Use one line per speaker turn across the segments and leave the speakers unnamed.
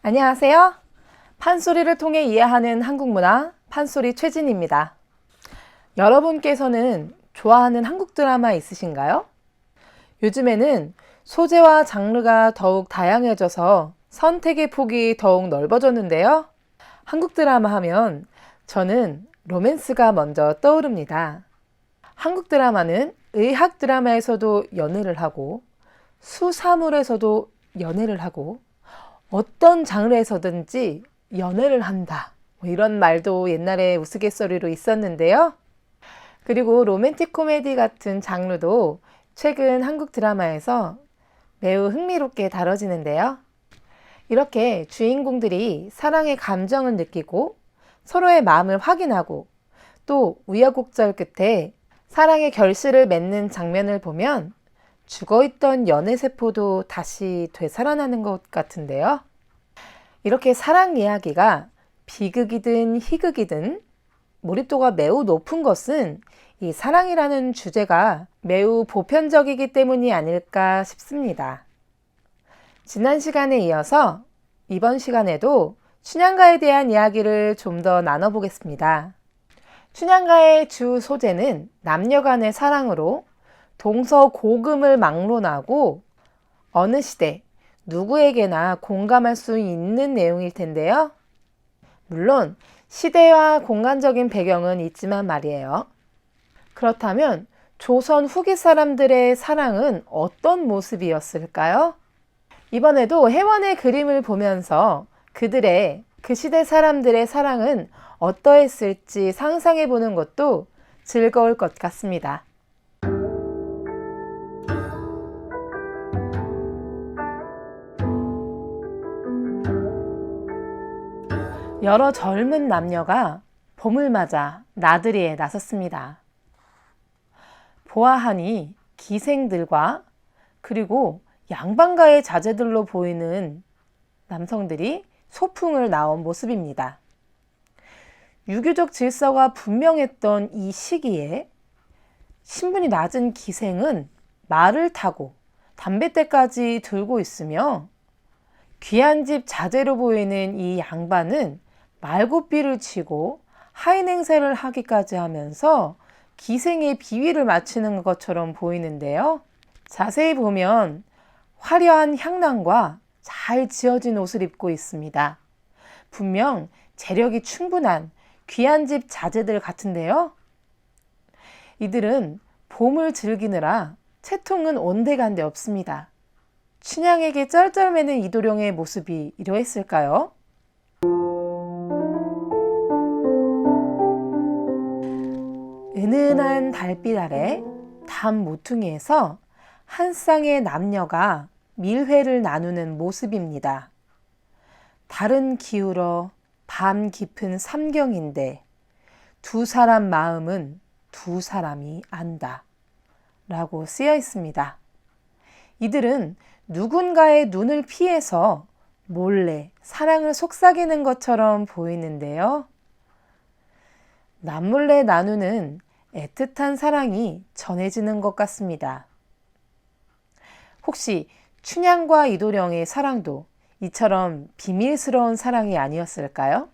안녕하세요. 판소리를 통해 이해하는 한국문화, 판소리 최진입니다. 여러분께서는 좋아하는 한국 드라마 있으신가요? 요즘에는 소재와 장르가 더욱 다양해져서 선택의 폭이 더욱 넓어졌는데요. 한국 드라마 하면 저는 로맨스가 먼저 떠오릅니다. 한국 드라마는 의학 드라마에서도 연애를 하고 수사물에서도 연애를 하고 어떤 장르에서든지 연애를 한다. 이런 말도 옛날에 우스갯소리로 있었는데요. 그리고 로맨틱 코미디 같은 장르도 최근 한국 드라마에서 매우 흥미롭게 다뤄지는데요. 이렇게 주인공들이 사랑의 감정을 느끼고 서로의 마음을 확인하고 또 우여곡절 끝에 사랑의 결실을 맺는 장면을 보면 죽어있던 연애세포도 다시 되살아나는 것 같은데요. 이렇게 사랑 이야기가 비극이든 희극이든 몰입도가 매우 높은 것은 이 사랑이라는 주제가 매우 보편적이기 때문이 아닐까 싶습니다. 지난 시간에 이어서 이번 시간에도 춘향가에 대한 이야기를 좀 더 나눠보겠습니다. 춘향가의 주 소재는 남녀 간의 사랑으로 동서고금을 막론하고 어느 시대 누구에게나 공감할 수 있는 내용일 텐데요. 물론 시대와 공간적인 배경은 있지만 말이에요. 그렇다면 조선 후기 사람들의 사랑은 어떤 모습이었을까요? 이번에도 해원의 그림을 보면서 그 시대 사람들의 사랑은 어떠했을지 상상해 보는 것도 즐거울 것 같습니다. 여러 젊은 남녀가 봄을 맞아 나들이에 나섰습니다. 보아하니 기생들과 그리고 양반가의 자제들로 보이는 남성들이 소풍을 나온 모습입니다. 유교적 질서가 분명했던 이 시기에 신분이 낮은 기생은 말을 타고 담뱃대까지 들고 있으며 귀한 집 자제로 보이는 이 양반은 말굽비를 치고 하인 행세를 하기까지 하면서 기생의 비위를 맞추는 것처럼 보이는데요. 자세히 보면 화려한 향랑과 잘 지어진 옷을 입고 있습니다. 분명 재력이 충분한 귀한 집 자제들 같은데요. 이들은 봄을 즐기느라 채통은 온데간데 없습니다. 춘향에게 쩔쩔매는 이도령의 모습이 이러했을까요? 은은한 달빛 아래 담 모퉁이에서 한 쌍의 남녀가 밀회를 나누는 모습입니다. 달은 기울어 밤 깊은 삼경인데 두 사람 마음은 두 사람이 안다 라고 쓰여 있습니다. 이들은 누군가의 눈을 피해서 몰래 사랑을 속삭이는 것처럼 보이는데요. 남몰래 나누는 애틋한 사랑이 전해지는 것 같습니다. 혹시 춘향과 이도령의 사랑도 이처럼 비밀스러운 사랑이 아니었을까요?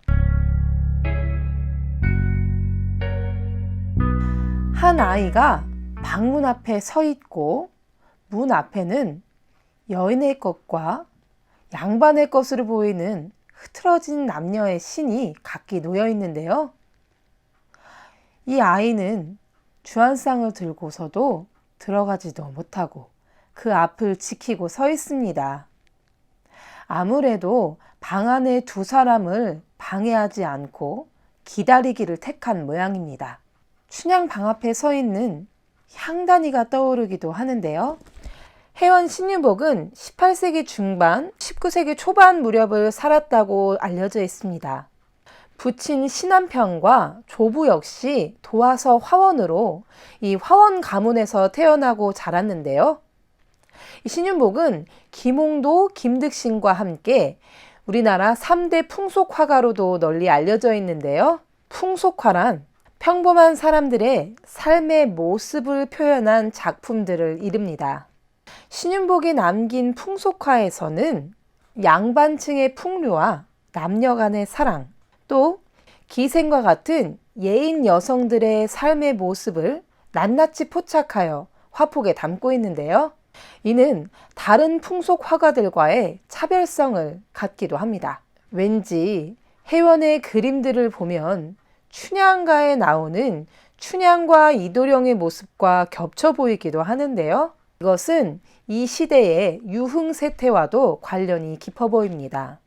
한 아이가 방문 앞에 서 있고 문 앞에는 여인의 것과 양반의 것으로 보이는 흐트러진 남녀의 신이 각기 놓여 있는데요. 이 아이는 주안상을 들고서도 들어가지도 못하고 그 앞을 지키고 서 있습니다. 아무래도 방 안에 두 사람을 방해하지 않고 기다리기를 택한 모양입니다. 춘향 방 앞에 서 있는 향단이가 떠오르기도 하는데요. 해원 신유복은 18세기 중반, 19세기 초반 무렵을 살았다고 알려져 있습니다. 부친 신한평과 조부 역시 도화서 화원으로 이 화원 가문에서 태어나고 자랐는데요. 이 신윤복은 김홍도, 김득신과 함께 우리나라 3대 풍속화가로도 널리 알려져 있는데요. 풍속화란 평범한 사람들의 삶의 모습을 표현한 작품들을 이릅니다. 신윤복이 남긴 풍속화에서는 양반층의 풍류와 남녀 간의 사랑, 또 기생과 같은 예인 여성들의 삶의 모습을 낱낱이 포착하여 화폭에 담고 있는데요. 이는 다른 풍속 화가들과의 차별성을 갖기도 합니다. 왠지 혜원의 그림들을 보면 춘향가에 나오는 춘향과 이도령의 모습과 겹쳐 보이기도 하는데요. 이것은 이 시대의 유흥세태와도 관련이 깊어 보입니다.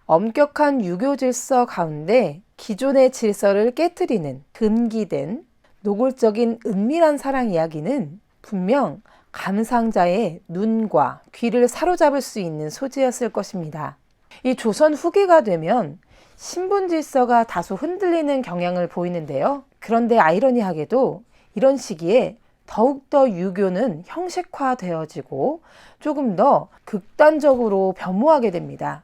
엄격한 유교 질서 가운데 기존의 질서를 깨뜨리는 금기된 노골적인 은밀한 사랑 이야기는 분명 감상자의 눈과 귀를 사로잡을 수 있는 소재였을 것입니다. 이 조선 후기가 되면 신분 질서가 다소 흔들리는 경향을 보이는데요. 그런데 아이러니하게도 이런 시기에 더욱더 유교는 형식화되어지고 조금 더 극단적으로 변모하게 됩니다.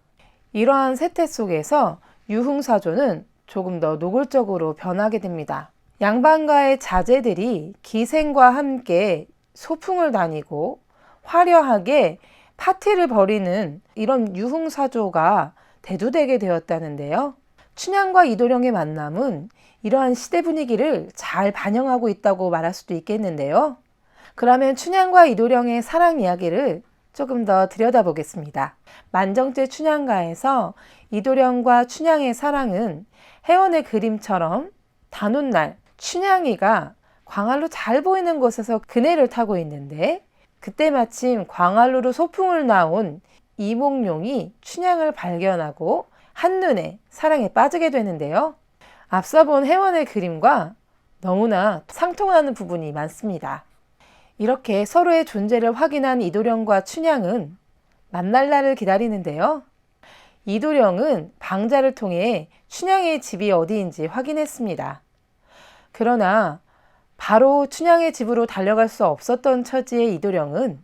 이러한 세태 속에서 유흥사조는 조금 더 노골적으로 변하게 됩니다. 양반가의 자제들이 기생과 함께 소풍을 다니고 화려하게 파티를 벌이는 이런 유흥사조가 대두되게 되었다는데요. 춘향과 이도령의 만남은 이러한 시대 분위기를 잘 반영하고 있다고 말할 수도 있겠는데요. 그러면 춘향과 이도령의 사랑 이야기를 조금 더 들여다보겠습니다. 만정제 춘향가에서 이도령과 춘향의 사랑은 혜원의 그림처럼 단오날 춘향이가 광활로 잘 보이는 곳에서 그네를 타고 있는데 그때 마침 광활로로 소풍을 나온 이몽룡이 춘향을 발견하고 한눈에 사랑에 빠지게 되는데요. 앞서 본 혜원의 그림과 너무나 상통하는 부분이 많습니다. 이렇게 서로의 존재를 확인한 이도령과 춘향은 만날 날을 기다리는데요. 이도령은 방자를 통해 춘향의 집이 어디인지 확인했습니다. 그러나 바로 춘향의 집으로 달려갈 수 없었던 처지의 이도령은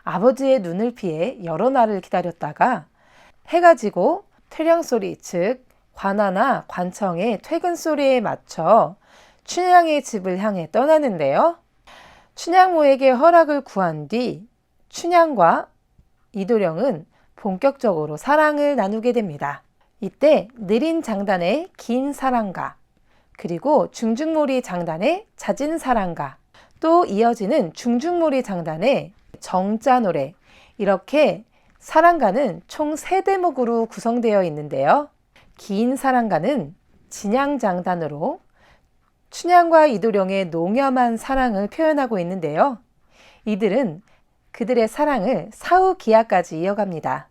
아버지의 눈을 피해 여러 날을 기다렸다가 해가 지고 퇴령소리, 즉 관아나 관청의 퇴근 소리에 맞춰 춘향의 집을 향해 떠나는데요. 춘향모에게 허락을 구한 뒤 춘향과 이도령은 본격적으로 사랑을 나누게 됩니다. 이때 느린 장단의 긴 사랑가, 그리고 중중몰이 장단의 잦은 사랑가, 또 이어지는 중중몰이 장단의 정자노래, 이렇게 사랑가는 총 3대목으로 구성되어 있는데요. 긴 사랑가는 진양장단으로 춘향과 이도령의 농염한 사랑을 표현하고 있는데요. 이들은 그들의 사랑을 사후기아까지 이어갑니다.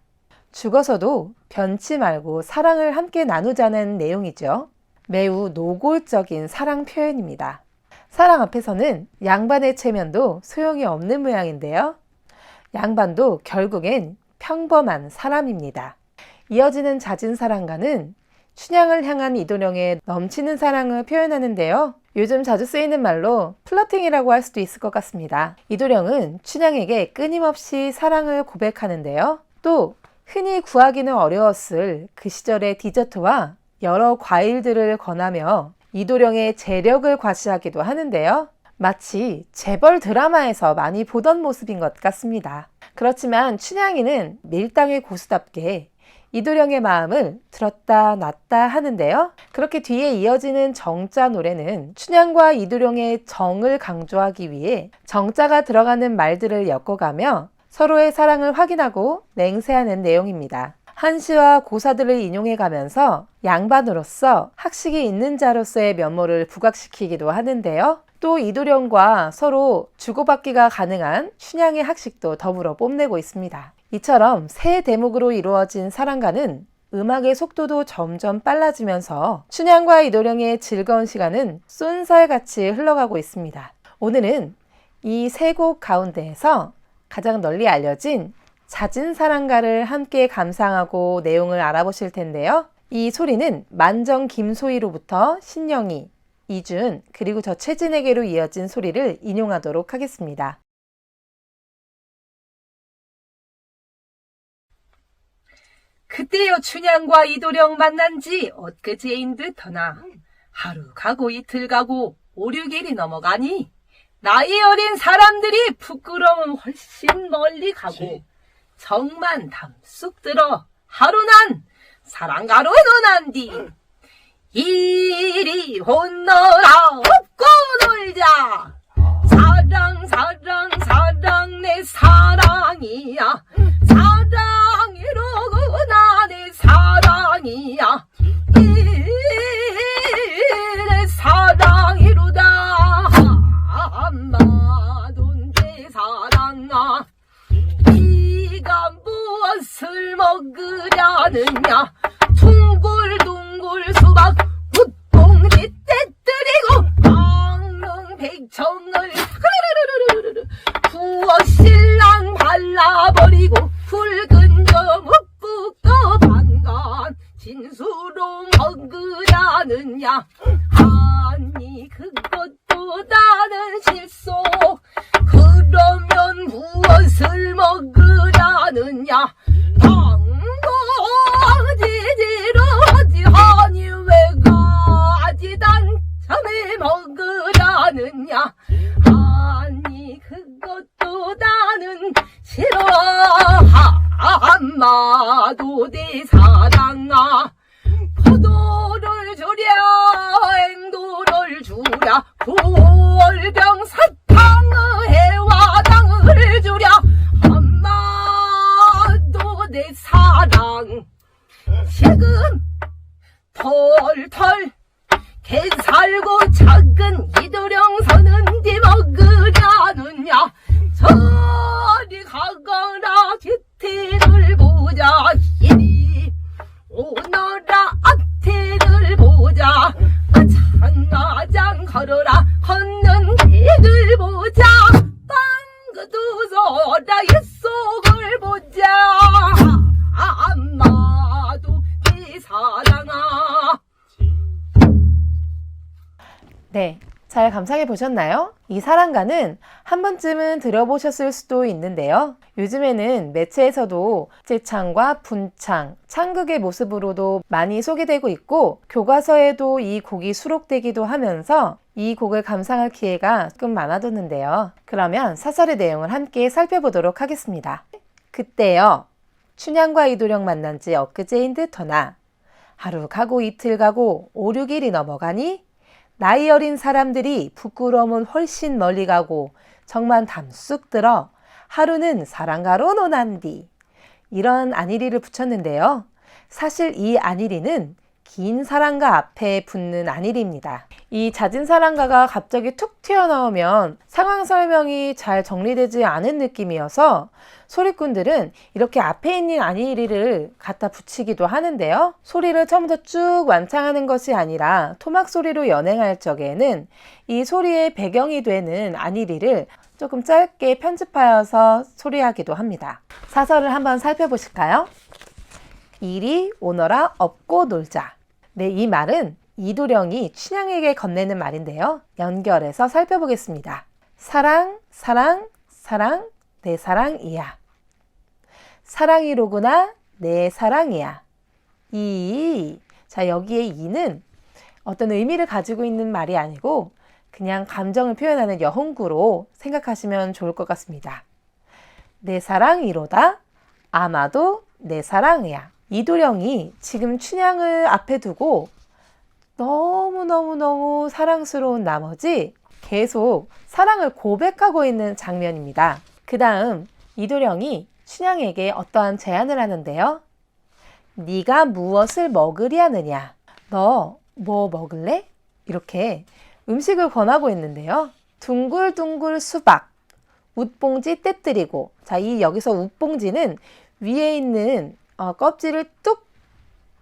죽어서도 변치 말고 사랑을 함께 나누자는 내용이죠. 매우 노골적인 사랑 표현입니다. 사랑 앞에서는 양반의 체면도 소용이 없는 모양인데요. 양반도 결국엔 평범한 사람입니다. 이어지는 잦은 사랑가는 춘향을 향한 이도령의 넘치는 사랑을 표현하는데요. 요즘 자주 쓰이는 말로 플러팅이라고 할 수도 있을 것 같습니다. 이도령은 춘향에게 끊임없이 사랑을 고백하는데요. 또 흔히 구하기는 어려웠을 그 시절의 디저트와 여러 과일들을 권하며 이도령의 재력을 과시하기도 하는데요. 마치 재벌 드라마에서 많이 보던 모습인 것 같습니다. 그렇지만 춘향이는 밀당의 고수답게 이도령의 마음을 들었다 놨다 하는데요. 그렇게 뒤에 이어지는 정자 노래는 춘향과 이도령의 정을 강조하기 위해 정자가 들어가는 말들을 엮어가며 서로의 사랑을 확인하고 맹세하는 내용입니다. 한시와 고사들을 인용해가면서 양반으로서 학식이 있는 자로서의 면모를 부각시키기도 하는데요. 또 이도령과 서로 주고받기가 가능한 춘향의 학식도 더불어 뽐내고 있습니다. 이처럼 3대목으로 이루어진 사랑가는 음악의 속도도 점점 빨라지면서 춘향과 이도령의 즐거운 시간은 쏜살같이 흘러가고 있습니다. 오늘은 이 3곡 가운데에서 가장 널리 알려진 잦은 사랑가를 함께 감상하고 내용을 알아보실 텐데요. 이 소리는 만정 김소희로부터 신영희, 이준, 그리고 저 최진에게로 이어진 소리를 인용하도록 하겠습니다.
그때여 춘향과 이도령 만난 지 엊그제인 듯하나 하루 가고 이틀 가고 5-6일이 넘어가니 나이 어린 사람들이 부끄러움 훨씬 멀리 가고 정만 담쑥 들어 하루 난 사랑가로 논한디 이리 혼너라 업고 놀자 사랑 사랑 사랑 내 사랑이야 사랑이로구나 내 사랑이야 이래 사랑이로다 한마돈 내 사랑아 네가 무엇을 먹으려느냐 둥글둥글 수박 웃봉지 떼뜨리고 강릉백청을 부어 신랑 발라버리고 붉은 점 묵북도 반간 진수로 먹으려느냐 아니 그것도 나는 실속 그러면 무엇을 먹으려느냐 방도지지로 하지 왜 가지 단참에 먹으려느냐 아니 그것도 나는 싫어 한마도 내 사랑아 포도를 주랴 앵도를 주랴 돌병 사탕의 해화당을 주랴 한마도 내 사랑 지금 털털 개 살고 작은 이도령 서는 디 먹으려느냐 저리 가거라 뒤태를 보자 이리 오너라 앞태를 보자 아장아장 걸어라 걷는 개를 보자 빵그두서라 옛속을 보자 아마도 내 사랑아
네, 잘 감상해 보셨나요? 이 사랑가는 한 번쯤은 들어보셨을 수도 있는데요. 요즘에는 매체에서도 제창과 분창, 창극의 모습으로도 많이 소개되고 있고 교과서에도 이 곡이 수록되기도 하면서 이 곡을 감상할 기회가 조금 많아졌는데요. 그러면 사설의 내용을 함께 살펴보도록 하겠습니다. 그때요. 춘향과 이도령 만난 지 엊그제인 듯하나 하루 가고 이틀 가고 5, 6일이 넘어가니 나이 어린 사람들이 부끄러움은 훨씬 멀리 가고 정만 담쑥 들어 하루는 사랑가로 논한디 이런 안일이를 붙였는데요. 사실 이 안일이는 긴 사랑가 앞에 붙는 안일입니다. 이 잦은 사랑가가 갑자기 툭 튀어나오면 상황 설명이 잘 정리되지 않은 느낌이어서 소리꾼들은 이렇게 앞에 있는 안일이를 갖다 붙이기도 하는데요. 소리를 처음부터 쭉 완창하는 것이 아니라 토막 소리로 연행할 적에는 이 소리의 배경이 되는 안일이를 조금 짧게 편집하여서 소리하기도 합니다. 사설을 한번 살펴보실까요? 이리 오너라 업고 놀자. 네, 이 말은 이도령이 춘향에게 건네는 말인데요. 연결해서 살펴보겠습니다. 사랑, 사랑, 사랑, 내 사랑이야. 사랑이로구나, 내 사랑이야. 자, 여기에 이는 어떤 의미를 가지고 있는 말이 아니고 그냥 감정을 표현하는 여홍구로 생각하시면 좋을 것 같습니다. 내 사랑이로다, 아마도 내 사랑이야. 이도령이 지금 춘향을 앞에 두고 너무너무너무 사랑스러운 나머지 계속 사랑을 고백하고 있는 장면입니다. 그 다음 이도령이 춘향에게 어떠한 제안을 하는데요. 네가 무엇을 먹으려느냐? 너 뭐 먹을래? 이렇게 음식을 권하고 있는데요. 둥글둥글 수박, 웃봉지 떼뜨리고 자, 여기서 웃봉지는 위에 있는 껍질을 뚝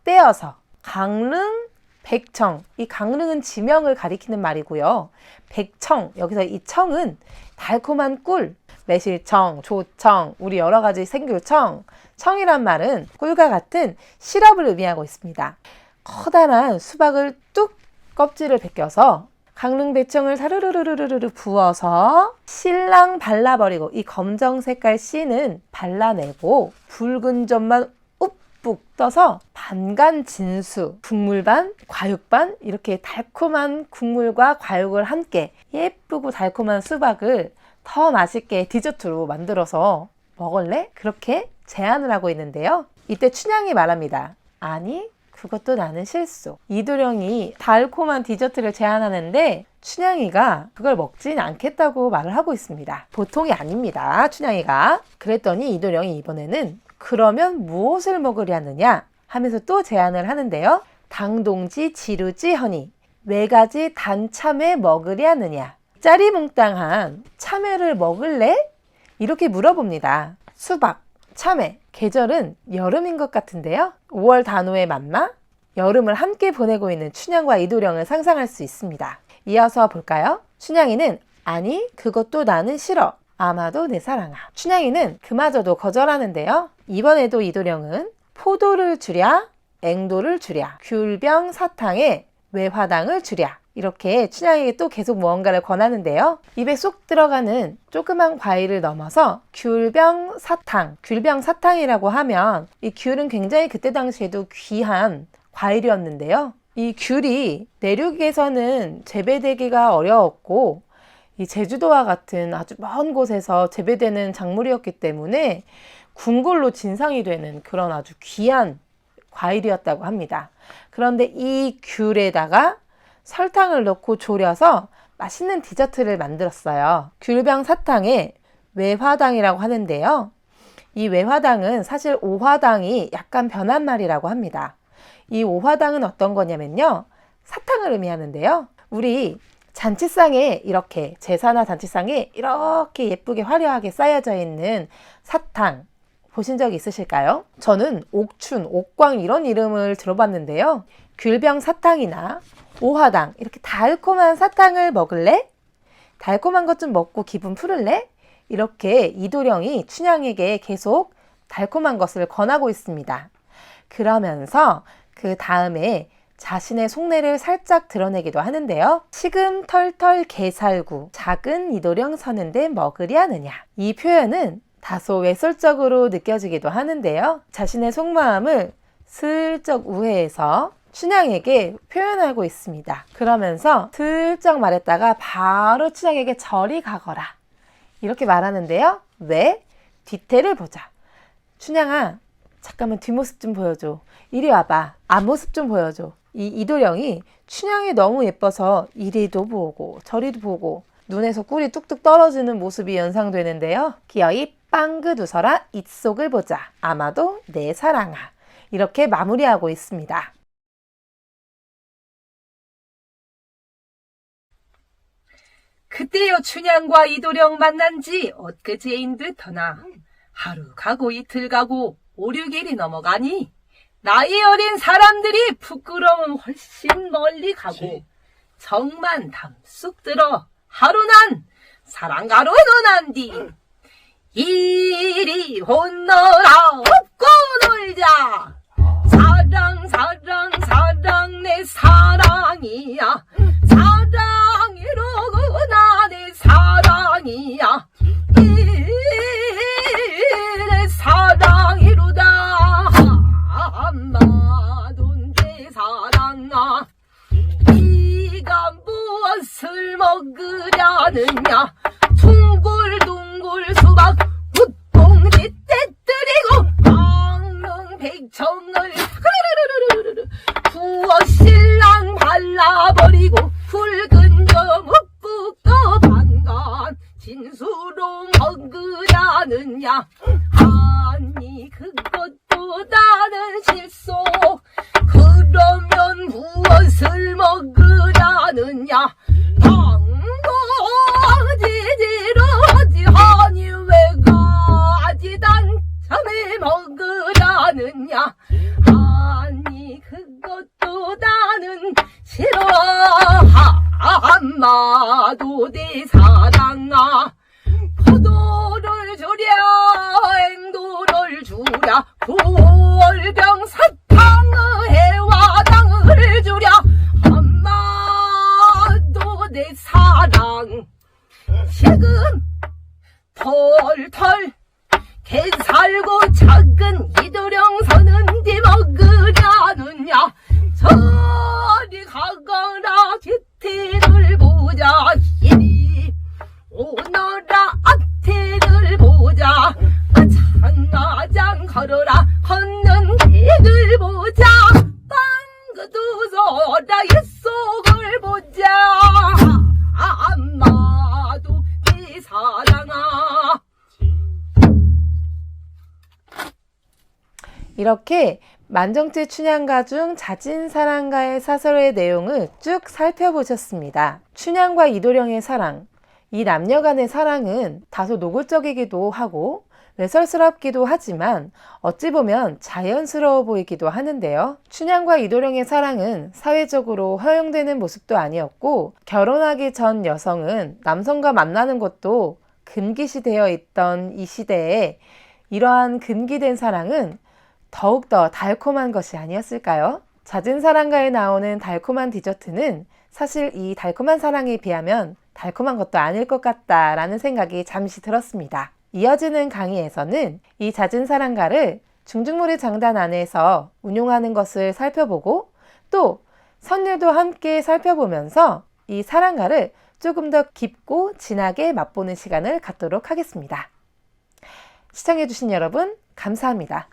떼어서 강릉, 백청, 이 강릉은 지명을 가리키는 말이고요. 백청, 여기서 이 청은 달콤한 꿀, 매실청, 조청, 우리 여러 가지 생귤청, 청이란 말은 꿀과 같은 시럽을 의미하고 있습니다. 커다란 수박을 뚝 껍질을 벗겨서 강릉 백청을 사르르르르르 부어서 실랑 발라버리고 이 검정 색깔 씨는 발라내고 붉은 점만 욱 떠서 반간 진수, 국물 반, 과육 반 이렇게 달콤한 국물과 과육을 함께 예쁘고 달콤한 수박을 더 맛있게 디저트로 만들어서 먹을래? 그렇게 제안을 하고 있는데요. 이때 춘향이 말합니다. 아니, 그것도 나는 실수. 이도령이 달콤한 디저트를 제안하는데 춘향이가 그걸 먹진 않겠다고 말을 하고 있습니다. 보통이 아닙니다, 춘향이가. 그랬더니 이도령이 이번에는 그러면 무엇을 먹으려느냐 하면서 또 제안을 하는데요. 당동지, 지루지, 허니, 외가지 단참외 먹으려느냐. 짜리몽땅한 참외를 먹을래? 이렇게 물어봅니다. 수박, 참외, 계절은 여름인 것 같은데요. 5월 단오의 만마, 여름을 함께 보내고 있는 춘향과 이도령을 상상할 수 있습니다. 이어서 볼까요? 춘향이는 아니, 그것도 나는 싫어. 아마도 내 사랑아. 춘향이는 그마저도 거절하는데요. 이번에도 이도령은 포도를 주랴, 앵도를 주랴, 귤병 사탕에 외화당을 주랴. 이렇게 춘향에게 또 계속 무언가를 권하는데요. 입에 쏙 들어가는 조그만 과일을 넘어서 귤병 사탕, 귤병 사탕이라고 하면 이 귤은 굉장히 그때 당시에도 귀한 과일이었는데요. 이 귤이 내륙에서는 재배되기가 어려웠고 이 제주도와 같은 아주 먼 곳에서 재배되는 작물이었기 때문에 궁궐로 진상이 되는 그런 아주 귀한 과일이었다고 합니다. 그런데 이 귤에다가 설탕을 넣고 졸여서 맛있는 디저트를 만들었어요. 귤병 사탕에 외화당이라고 하는데요. 이 외화당은 사실 오화당이 약간 변한 말이라고 합니다. 이 오화당은 어떤 거냐면요. 사탕을 의미하는데요. 우리 잔치상에 이렇게 제사나 잔치상에 이렇게 예쁘게 화려하게 쌓여져 있는 사탕 보신 적 있으실까요? 저는 옥춘, 옥광 이런 이름을 들어봤는데요. 귤병 사탕이나 오화당 이렇게 달콤한 사탕을 먹을래? 달콤한 것 좀 먹고 기분 풀을래? 이렇게 이도령이 춘향에게 계속 달콤한 것을 권하고 있습니다. 그러면서 그 다음에 자신의 속내를 살짝 드러내기도 하는데요. 시금 털털 개살구 작은 이도령 서는데 먹으려느냐. 이 표현은 다소 외설적으로 느껴지기도 하는데요. 자신의 속마음을 슬쩍 우회해서 춘향에게 표현하고 있습니다. 그러면서 슬쩍 말했다가 바로 춘향에게 저리 가거라. 이렇게 말하는데요. 왜? 뒤태를 보자. 춘향아, 잠깐만 뒷모습 좀 보여줘. 이리 와봐. 앞모습 좀 보여줘. 이 이도령이 춘향이 너무 예뻐서 이리도 보고 저리도 보고 눈에서 꿀이 뚝뚝 떨어지는 모습이 연상되는데요. 기어이 빵긋 웃어라 입속을 보자. 아마도 내 사랑아. 이렇게 마무리하고 있습니다.
그때요 춘향과 이도령 만난 지 엊그제인 듯하나 하루 가고 이틀 가고 5-6일이 넘어가니 나이 어린 사람들이 부끄러움 훨씬 멀리 가고 정만 담쑥 들어 하루 난 사랑가로 논한디 이리 혼너라 업고 놀자 사랑 사랑 사랑 내 사랑이야 사랑이로구나 내 사랑이야 내 사랑이로다 아마돈 내 사랑아 네가 무엇을 먹으려느냐 둥글둥글 수박 웃봉지 떼뜨리고 강릉백청을 부어 신랑 발라버리고 붉은 점 묵북도 반간 진수로 먹으려느냐 아니 그것도 나는 실소 그러면 무엇을 먹으려느냐 방도지지로 하지 하니 왜가지 단참에 먹으려느냐 아니 그것도 나는 싫어 아마도 내 사랑아 포도를 주랴 앵도를 주랴 구월병 사탕의 해화당을 주랴 아마도 내 사랑 지금 털털 개살고 작은 이도령 서는 뒤 먹으려느냐 저리 가거라 뒤태를 보자 이리 나의 속을 보자 아마도 내 사랑아.
이렇게 만정제 춘향가 중 자진사랑가의 사설의 내용을 쭉 살펴보셨습니다. 춘향과 이도령의 사랑, 이 남녀 간의 사랑은 다소 노골적이기도 하고 외설스럽기도 하지만 어찌 보면 자연스러워 보이기도 하는데요. 춘향과 이도령의 사랑은 사회적으로 허용되는 모습도 아니었고 결혼하기 전 여성은 남성과 만나는 것도 금기시되어 있던 이 시대에 이러한 금기된 사랑은 더욱더 달콤한 것이 아니었을까요? 자진사랑가에 나오는 달콤한 디저트는 사실 이 달콤한 사랑에 비하면 달콤한 것도 아닐 것 같다라는 생각이 잠시 들었습니다. 이어지는 강의에서는 이 자진사랑가를 중증무리 장단 안에서 운용하는 것을 살펴보고 또 선율도 함께 살펴보면서 이 사랑가를 조금 더 깊고 진하게 맛보는 시간을 갖도록 하겠습니다. 시청해주신 여러분 감사합니다.